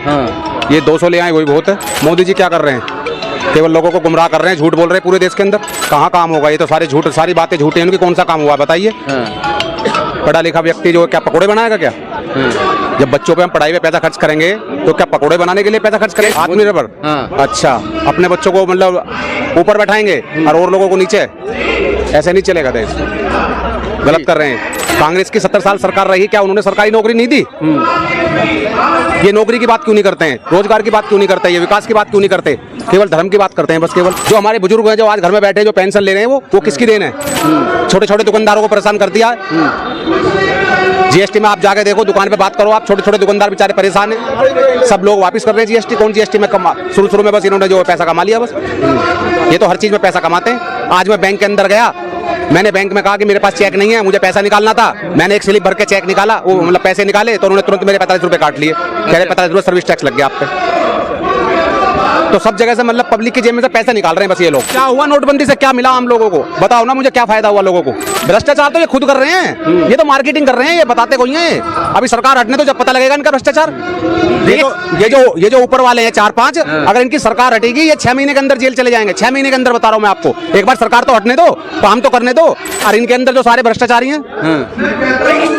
हाँ। ये 200 ले आए वही बहुत है। मोदी जी क्या कर रहे हैं? केवल लोगों को गुमराह कर रहे हैं, झूठ बोल रहे हैं पूरे देश के अंदर। कहाँ काम होगा? ये तो सारे झूठ, सारी बातें झूठी हैं। उनकी कौन सा काम हुआ बताइए? पढ़ा लिखा व्यक्ति जो क्या पकोड़े बनाएगा क्या? जब बच्चों पे हम पढ़ाई पे पैसा खर्च करेंगे तो क्या पकोड़े बनाने के लिए पैसा खर्च करेंगे? आत्मनिर्भर। अच्छा, अपने बच्चों को मतलब ऊपर बैठाएंगे और लोगों को नीचे? ऐसे नहीं चलेगा देश। गलत कर रहे हैं। कांग्रेस की 70 साल सरकार रही, क्या उन्होंने सरकारी नौकरी नहीं दी? ये नौकरी की बात क्यों नहीं करते हैं? रोजगार की बात क्यों नहीं करते? ये विकास की बात क्यों नहीं करते? केवल धर्म की बात करते हैं बस। केवल जो हमारे बुजुर्ग हैं जो आज घर में बैठे जो पेंशन ले रहे हैं वो किसकी देन है? छोटे छोटे दुकानदारों को परेशान कर दिया। जीएसटी में आप जाके देखो, दुकान पे बात करो आप, छोटे छोटे दुकानदार बेचारे परेशान हैं। सब लोग वापस कर रहे हैं जीएसटी। कौन जीएसटी में कमा? शुरू में बस इन्होंने जो पैसा कमा लिया बस। ये तो हर चीज में पैसा कमाते हैं। आज मैं बैंक के अंदर गया, मैंने बैंक में कहा कि मेरे पास चेक नहीं है, मुझे पैसा निकालना था। मैंने एक स्लिप भर के चेक निकाला, वो मतलब पैसे निकाले तो उन्होंने तुरंत मेरे 45 रुपए काट लिए। कह रहे 45 रुपए सर्विस टैक्स लग गया आप पे। तो सब जगह से मतलब पब्लिक की जेब में से पैसा निकाल रहे हैं बस ये लोग। क्या हुआ नोटबंदी से? क्या मिला हम लोगों को? बताओ ना मुझे, क्या फायदा हुआ लोगों को? भ्रष्टाचार तो ये खुद कर रहे हैं, ये तो मार्केटिंग कर रहे हैं, ये बताते कोई हैं। अभी सरकार हटने तो जब पता लगेगा इनका भ्रष्टाचार। ये जो ऊपर वाले हैं 4-5, अगर इनकी सरकार हटेगी ये 6 महीने के अंदर जेल चले जाएंगे। 6 महीने के अंदर बता रहा हूँ मैं आपको। एक बार सरकार तो हटने दो, काम तो करने दो। और इनके अंदर जो सारे भ्रष्टाचारी हैं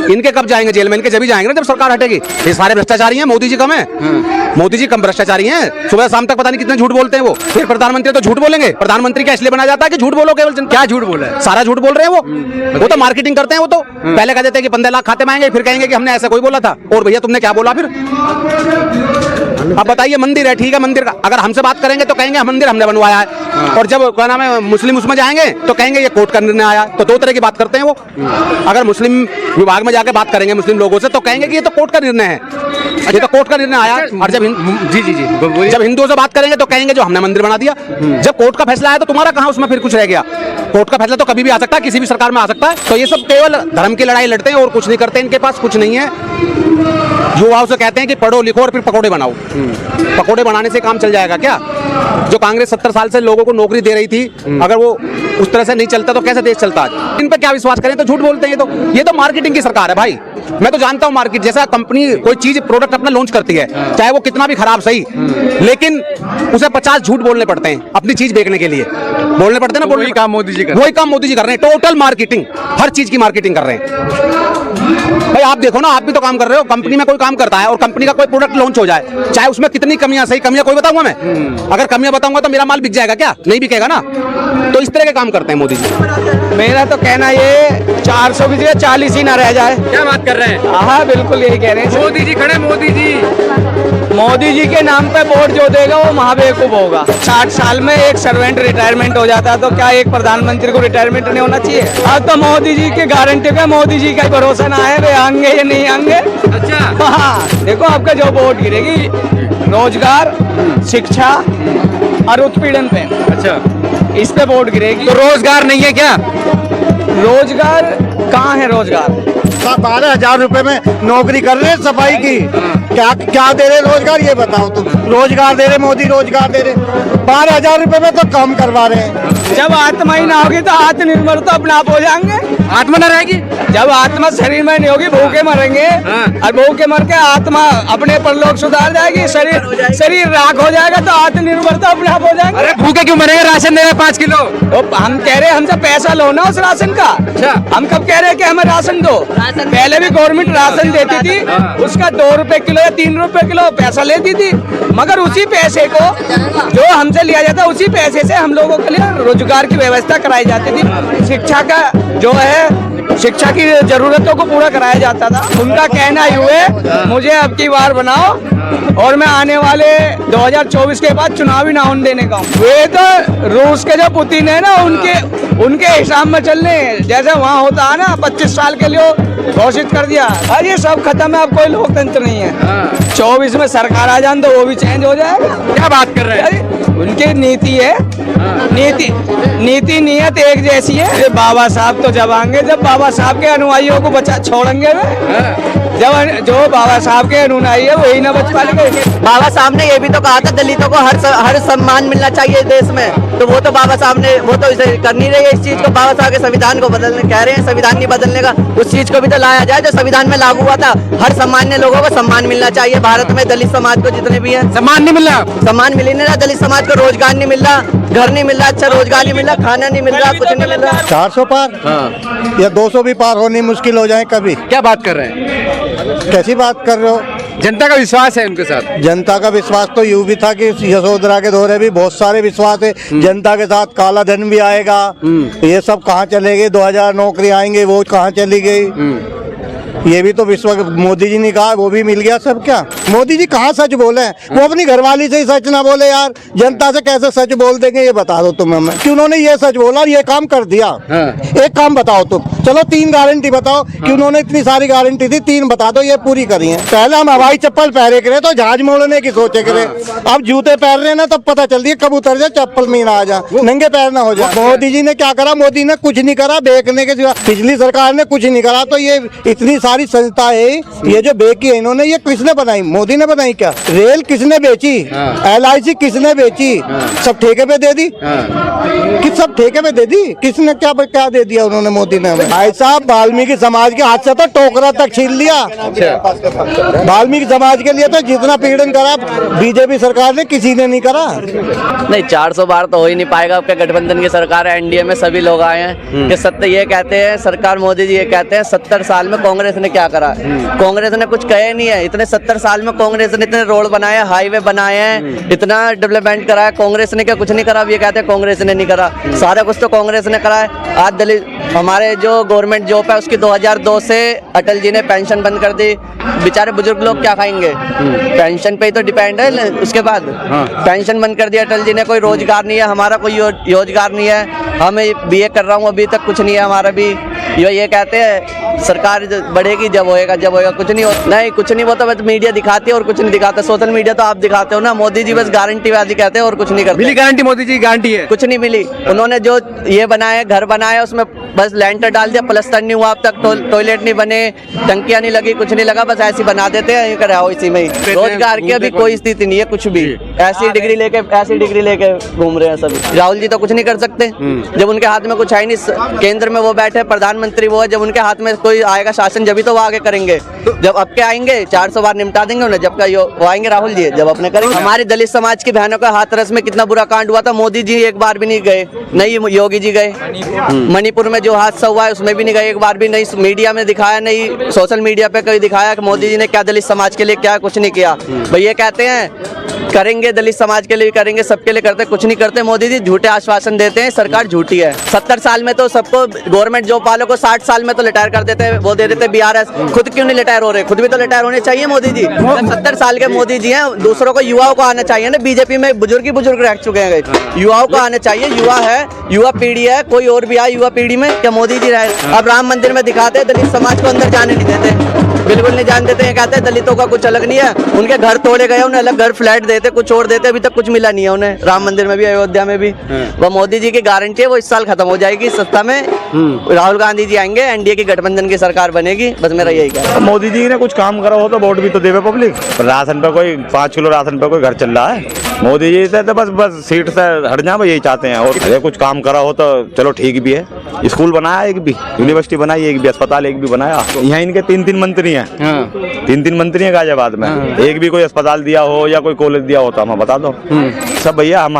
इनके कब जाएंगे जेल में? इनके जब ही जाएंगे ना जब सरकार हटेगी। ये सारे भ्रष्टाचारी हैं, मोदी जी कम है? मोदी जी कम भ्रष्टाचारी हैं। सुबह शाम तक पता नहीं कितने झूठ बोलते हैं वो। फिर प्रधानमंत्री तो झूठ बोलेंगे। प्रधानमंत्री क्या इसलिए बनाया जाता है कि झूठ बोलो केवल? क्या झूठ बोला है? सारा झूठ बोल रहे हैं वो तो मार्केटिंग करते हैं। वो तो पहले कह देते हैं कि 15 लाख खाते में आएंगे, फिर कहेंगे कि हमने ऐसा कोई बोला था। और भैया तुमने क्या बोला फिर? अब बताइए, मंदिर है ठीक है, मंदिर का अगर हमसे बात करेंगे तो कहेंगे मंदिर हमने बनवाया है। और जब क्या नाम है मुस्लिम उसमें जाएंगे तो कहेंगे ये कोर्ट का निर्णय आया। तो दो तरह की बात करते हैं वो। अगर मुस्लिम विभाग में जाके बात करेंगे मुस्लिम लोगों से तो कहेंगे कि ये तो कोर्ट का निर्णय है, ये तो कोर्ट का निर्णय आया। और जब हिंदुओं से बात करेंगे तो कहेंगे जो हमने मंदिर बना दिया। जब कोर्ट का फैसला आया तो तुम्हारा कहाँ उसमें फिर कुछ रह गया? कोर्ट का फैसला तो कभी भी आ सकता है, किसी भी सरकार में आ सकता है। तो ये सब केवल धर्म की लड़ाई लड़ते हैं और कुछ नहीं करते। इनके पास कुछ नहीं है। युवाओं से कहते हैं कि पढ़ो लिखो और फिर पकौड़े बनाओ। पकौड़े बनाने से काम चल जाएगा क्या? जो कांग्रेस 70 साल से लोगों को नौकरी दे रही थी, अगर वो उस तरह से नहीं चलता तो कैसे देश चलता? आज इन पे क्या विश्वास करें? तो झूठ बोलते हैं। ये तो मार्केटिंग की सरकार है भाई। मैं तो जानता हूँ मार्केट, जैसा कंपनी कोई चीज प्रोडक्ट अपना लॉन्च करती है, चाहे वो कितना भी खराब सही, लेकिन उसे 50 झूठ बोलने पड़ते हैं अपनी चीज बेचने के लिए। बोलने पड़ते हैं ना। वही काम मोदी जी कर रहे हैं। टोटल मार्केटिंग, हर चीज की मार्केटिंग कर रहे हैं भाई। आप देखो ना, आप भी तो काम कर रहे हो। कंपनी में कोई काम करता है और कंपनी का कोई प्रोडक्ट लॉन्च हो जाए, चाहे उसमें कितनी कमियां, सही कमियां कोई बताऊंगा मैं? अगर कमियां बताऊंगा तो मेरा माल बिक जाएगा क्या? नहीं बिकेगा ना। तो इस तरह के काम करते हैं मोदी जी। मेरा तो कहना ये 400 की जगह 40 ही ना रह जाए। क्या बात कर रहे हैं? हाँ बिल्कुल यही कह रहे हैं। मोदी जी खड़े, मोदी जी के नाम पे वोट जो देगा वो महाबेवकूफ होगा। 60 साल में एक सर्वेंट रिटायरमेंट हो जाता है तो क्या एक प्रधानमंत्री को रिटायरमेंट नहीं होना चाहिए? अब तो मोदी जी की गारंटी का, मोदी जी का भरोसा ना है वे आएंगे या नहीं आएंगे। अच्छा हाँ, देखो आपका जो वोट गिरेगी रोजगार, शिक्षा और उत्पीड़न पे। अच्छा, इस पे वोट गिरेगी। तो रोजगार नहीं है क्या? रोजगार कहाँ है? रोजगार 12,000 रुपए में नौकरी कर रहे हैं सफाई की। क्या दे रहे रोजगार? ये बताओ तुम। रोजगार दे रहे मोदी, रोजगार दे रहे। 12,000 रुपए में तो कम करवा रहे हैं। जब आत्मा ही ना होगी तो आत्मनिर्भर तो अपने आप हो जाएंगे। आत्मा न रहेगी? जब आत्मा शरीर में नहीं होगी, भूखे मरेंगे। और भूखे मर के आत्मा अपने परलोक सुधार जाएगी, शरीर राख हो जाएगा तो आत्मनिर्भर तो अपने आप हो जाएंगे। अरे भूखे क्यों मरेंगे? राशन दे रहे 5 किलो। हम कह रहे हैं हमसे पैसा लो ना उस राशन का। हम कब कह रहे हैं कि हमें राशन दो? पहले भी गवर्नमेंट राशन देती थी, उसका 2 रुपए किलो या 3 रुपए किलो पैसा लेती थी। मगर उसी पैसे को जो हमसे लिया जाता है उसी पैसे से हम लोगों के लिए रोजगार की व्यवस्था कराई जाती थी। शिक्षा का जो है, शिक्षा की जरूरतों को पूरा कराया जाता था। उनका कहना ये है मुझे अब की बार बनाओ और मैं आने वाले 2024 के बाद चुनावी ना होने देने का हूँ। वे तो रूस के जो पुतिन है ना, उनके हिसाब में चलने, जैसे वहाँ होता है ना 25 साल के लिए घोषित कर दिया। अरे ये सब खत्म है, अब कोई लोकतंत्र नहीं है। 24 में सरकार आ जाए तो वो भी चेंज हो जाएगा। क्या बात कर रहे हैं? उनकी नीति है, नीति नियत एक जैसी है। ये बाबा साहब तो जब आएंगे, जब बाबा साहब के अनुयायियों को बचा छोड़ेंगे वे। जब जो बाबा साहब के अनुयायी है वही ना बच पाएंगे। बाबा साहब ने ये भी तो कहा था दलितों को हर सम्मान मिलना चाहिए देश में, तो वो तो बाबा साहब ने वो तो इसे कर नहीं रही है इस चीज को। बाबा साहब के संविधान को बदलने कह रहे हैं, संविधान नहीं बदलने का, उस चीज को भी तो लाया जाए जो संविधान में लागू हुआ था। हर सामान्य लोगों को सम्मान मिलना चाहिए भारत में। दलित समाज को जितने भी है सम्मान नहीं मिल रहा, सम्मान मिल नहीं रहा। दलित समाज को रोजगार नहीं मिल रहा, घर नहीं मिल रहा, अच्छा रोजगार नहीं मिल रहा, खाना नहीं मिल रहा, कुछ नहीं मिल रहा। 400 पार या 200 भी पार होनी मुश्किल हो जाए कभी। क्या बात कर रहे हैं? कैसी बात कर रहे हो? जनता का विश्वास है उनके साथ। जनता का विश्वास तो यूं भी था कि यशोधरा के दौरे भी बहुत सारे विश्वास है। जनता के साथ काला धन भी आएगा, ये सब कहाँ चले गए? 2000 नौकरी आएंगे, वो कहाँ चली गई? ये भी तो विश्वास मोदी जी ने कहा, वो भी मिल गया सब। क्या मोदी जी कहाँ सच बोले हैं? वो अपनी घरवाली से ही सच ना बोले यार, जनता से कैसे सच बोल देंगे ये बता दो तुम हमें कि उन्होंने ये सच बोला और ये काम कर दिया। एक काम बताओ तुम, चलो 3 गारंटी बताओ कि उन्होंने इतनी सारी गारंटी थी, 3 बता दो ये पूरी करी है। पहले हम हवाई चप्पल पहने करे तो जहाज मोड़ने की सोचे करे, अब जूते पहन रहे ना तब पता चल रही कब उतर जाए चप्पल में ना आ जा, नंगे पैर ना हो जाए। मोदी जी ने क्या करा? मोदी ने कुछ नहीं करा बेचने के सिवा। पिछली सरकार ने कुछ नहीं करा, तो ये इतनी सारी संस्था है ये जो बेची है इन्होंने, ये किसने बनाई? मोदी ने बनाई क्या? रेल किसने बेची? LIC किसने बेची? सब ठेके पे दे दी। किस सब ठेके पे दे दी? किसने क्या क्या दे दिया उन्होंने? मोदी ने हमें। भाई साहब वाल्मीकि समाज के हाथ से तो टोकरा तक छीन लिया। वाल्मीकि समाज के लिए तो जितना पीड़न करा बीजेपी सरकार ने किसी ने नहीं करा। नहीं 400 बार तो हो ही नहीं पाएगा। आपके गठबंधन की सरकार है, NDA में सभी लोग आए हैं कि सत्य ये कहते हैं, सरकार मोदी जी ये कहते हैं 70 साल में कांग्रेस ने क्या करा? कांग्रेस ने कुछ कहे नहीं है। इतने 70 साल में कांग्रेस ने इतने रोड बनाए, हाईवे बनाए हैं, इतना डेवलपमेंट करा है। कांग्रेस ने क्या कुछ नहीं करा? अब ये कहते हैं कांग्रेस ने नहीं करा, सारा कुछ तो कांग्रेस ने करा है। आज दलित हमारे जो गवर्नमेंट जॉब है उसकी 2002 से अटल जी ने पेंशन बंद कर दी। बेचारे बुजुर्ग लोग क्या खाएंगे? पेंशन पे ही तो डिपेंड है। उसके बाद पेंशन बंद कर दिया अटल जी ने। कोई रोजगार नहीं है, हमारा कोई रोजगार नहीं है। हम BA कर रहा हूँ, अभी तक कुछ नहीं है हमारा भी। ये कहते हैं सरकार बढ़ेगी जब होएगा, जब होएगा। कुछ नहीं होता, नहीं कुछ नहीं होता। बस मीडिया दिखाती है और कुछ नहीं दिखाता। सोशल मीडिया तो आप दिखाते हो ना। मोदी जी बस गारंटी वादी कहते हैं और कुछ नहीं करते। मिली गारंटी? मोदी जी गारंटी है? कुछ नहीं मिली। उन्होंने जो ये बनाया घर बनाया उसमें बस लेंटर डाल दिया, प्लास्टर नहीं हुआ अब तक, टॉयलेट नहीं बने, टंकियां नहीं लगी, कुछ नहीं लगा, बस ऐसे बना देते हैं, कराओ इसी में ही। रोजगार की अभी कोई स्थिति नहीं है कुछ भी। ऐसी डिग्री लेके घूम रहे हैं सभी। राहुल जी तो कुछ नहीं कर सकते जब उनके हाथ में कुछ है नहीं। केंद्र में वो बैठे, प्रधानमंत्री वो है, जब उनके हाथ में कोई आएगा शासन जब भी तो वो आगे करेंगे। जब अब के आएंगे 400 बार निपटा देंगे उन्हें। जब का वो आएंगे राहुल जी जब अपने करेंगे। हमारी दलित समाज की बहनों का हाथरस में कितना बुरा कांड हुआ था, मोदी जी एक बार भी नहीं गए, नहीं योगी जी गए। मणिपुर में जो हादसा हुआ है उसमें भी नहीं गए एक बार भी। नहीं मीडिया में दिखाया, नहीं सोशल मीडिया पे कभी दिखाया कि मोदी जी ने क्या दलित समाज के लिए क्या, कुछ नहीं किया। भाई ये कहते हैं करेंगे दलित समाज के लिए करेंगे, सबके लिए करते, कुछ नहीं करते। मोदी जी झूठे आश्वासन देते हैं, सरकार झूठी है। 70 साल में तो सबको गवर्नमेंट जॉब वालों को 60 साल में तो रिटायर कर देते हैं, वो दे देते BRS। खुद क्यों नहीं रिटायर हो रहे? खुद भी तो रिटायर होने चाहिए मोदी जी। 70 साल के मोदी जी हैं, दूसरों को युवाओं को आना चाहिए ना। बीजेपी में बुजुर्ग रह चुके हैं, युवाओं को आना चाहिए। युवा है, युवा पीढ़ी है, कोई और भी आए युवा पीढ़ी में, क्या मोदी जी रहे? अब राम मंदिर में दिखाते हैं दलित समाज को अंदर जाने नहीं देते, बिल्कुल नहीं जाने देते हैं। कहते हैं दलितों का कुछ अलग नहीं है, उनके घर तोड़े गए, उन्हें अलग घर फ्लैट देते, कुछ और देते। अभी तक कुछ मिला नहीं है उन्हें, राम मंदिर में भी अयोध्या में भी। वो मोदी जी की गारंटी है, वो इस साल खत्म हो जाएगी सत्ता में। राहुल गांधी जी आएंगे, NDA की गठबंधन की सरकार बनेगी, बस मेरा यही कहना है। मोदी जी ने कुछ काम करा हो तो वोट भी तो देवे पब्लिक। राशन पे कोई 5 किलो राशन पे कोई घर चल रहा है। मोदी जी से तो बस सीट से हट जाए, यही चाहते हैं। और अरे कुछ काम करा हो तो चलो ठीक भी है। स्कूल बनाया एक भी, यूनिवर्सिटी बनाई एक भी, अस्पताल एक भी बनाया। यहाँ इनके 3 मंत्री हैं, 3 मंत्री हैं गाजियाबाद में। एक भी कोई अस्पताल दिया हो या कोई कॉलेज दिया हो तो हमें बता दो। सब भैया हम